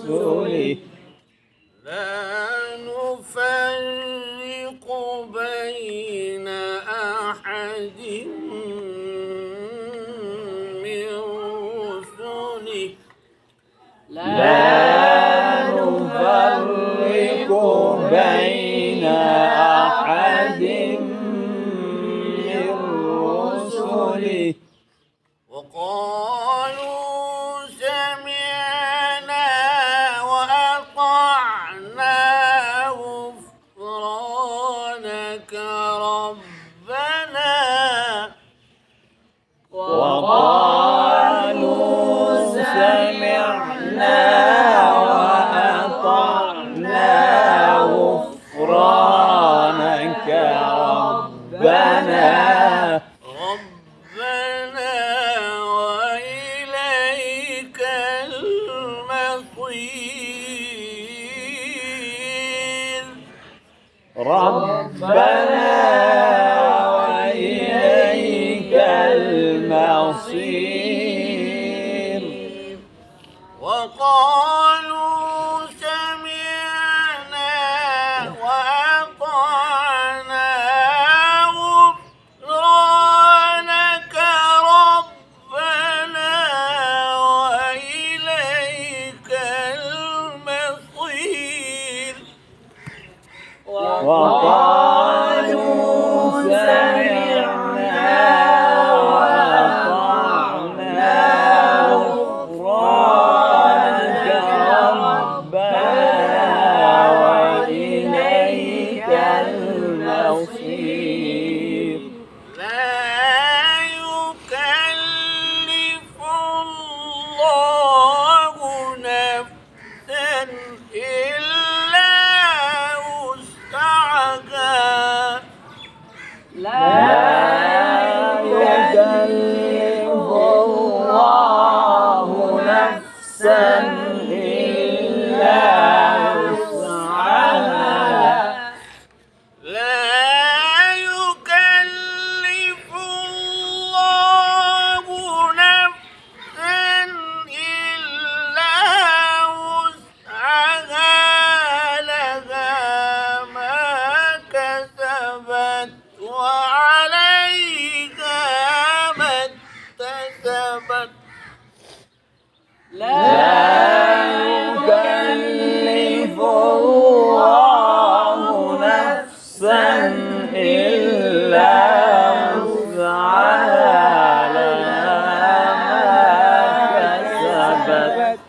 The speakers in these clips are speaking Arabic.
رسله لا نفرق بين أحد من رسله لا نفرق بين أحد من رسله وقالوا سمعنا وأطعنا غفرانك ربنا وقالوا سمعنا وأطعنا غفرانك ربنا وإليك المصير ربنا وإليك المصير وقالوا سمعنا وأطعنا غفرانك ربنا وإليك المصير وقالوا سمعنا وأطعنا غفرانك ربنا وإليك المصير لا يكلف الله نفسا إلا وسعها لا يكلف الله نفسا إلا وسعها لا يكلف الله نفسا إلا وسعها لها ما كسبت وعليها ما اكتسبت لا يكلف الله نفسا إلا وسعها لها ما كسبت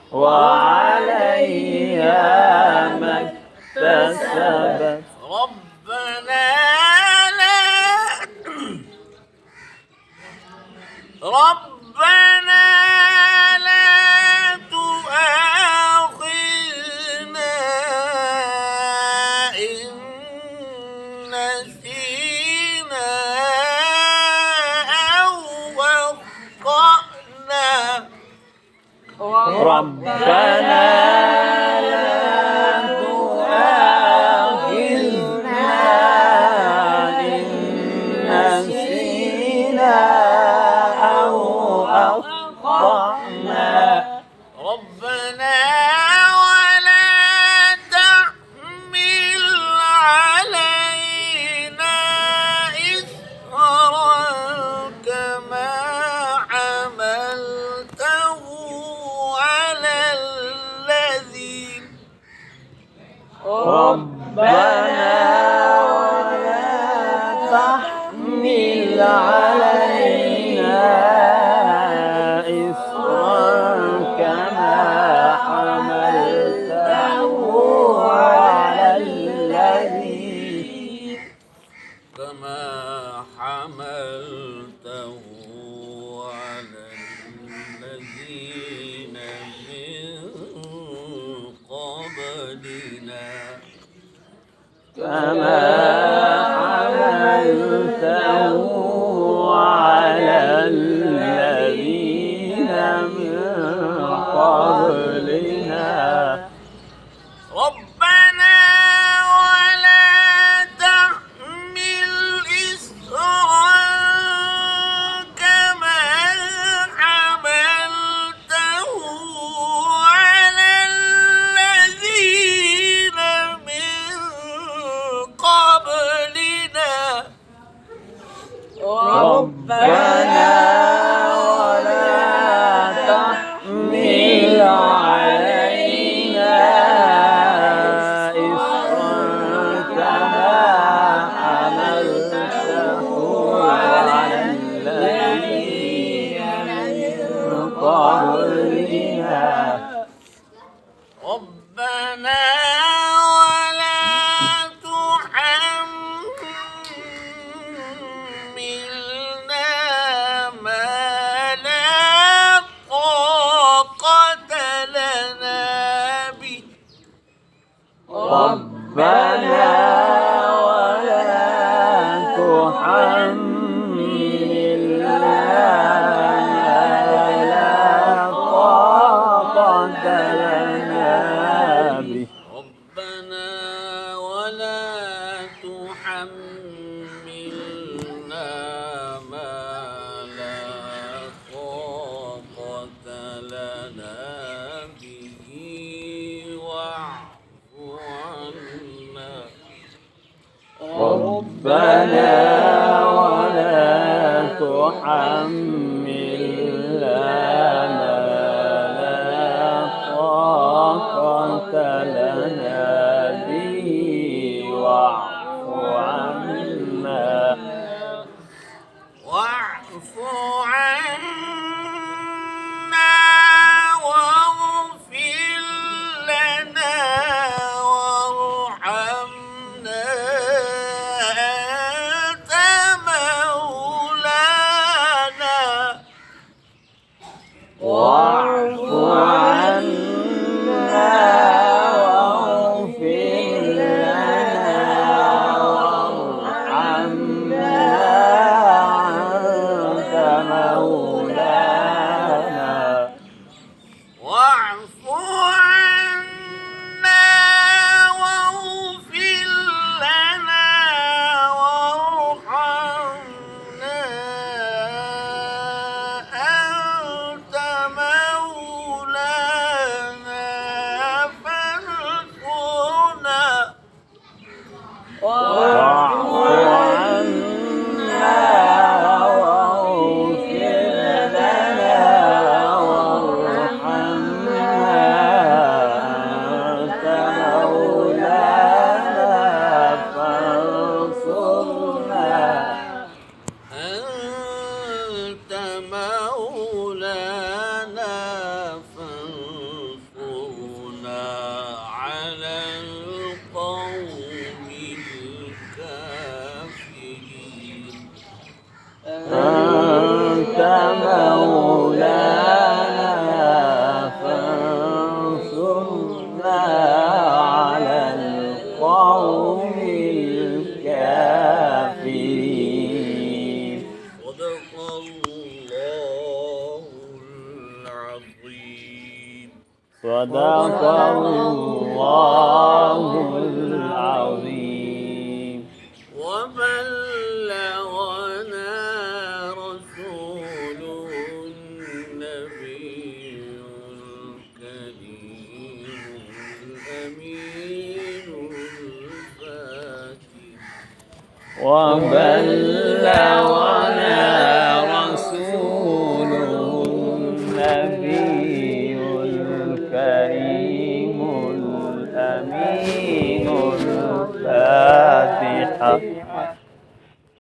وعليها ما اكتسبت ربنا لا تؤاخذنا إن نسينا أو أخطأنا ربنا لا تؤاخذنا إن نسينا أو أخطأنا ربنا ولا تحمل علينا إصرا كما حملته على الذين ربنا ولا تحمل علينا إصرا كما حملته على الذين كما حملته على الذين من قبلنا كما حملته على الذين من قبلنا ربنا ولا تحمل إصرا كما حملته على ربنا ولا تحملنا ما لا طاقة لنا به ربنا ولا تحملنا ما لا طاقة لنا به واعف عنا ربنا ولا تحملنا ما لا طاقة لنا به واعف عنا واعف عنا واغفر لنا وارحمنا أنت مولانا واعف عنا واغفر لنا وارحمنا أنت مولانا واعف عنا واغفر لنا وارحمنا أنت مولانا فانصرنا واعف عنا واغفر لنا وارحمنا أنت مولانا فانصرنا أنت مولانا فانصرنا على القوم الكافرين أنت مولانا فانصرنا على القوم الكافرين صدق الله العظيم صدق الله العظيم وبلغنا رسوله النبي الكريم الأمين الفاتح وبلغنا رسوله النبي الكريم الأمين الفاتح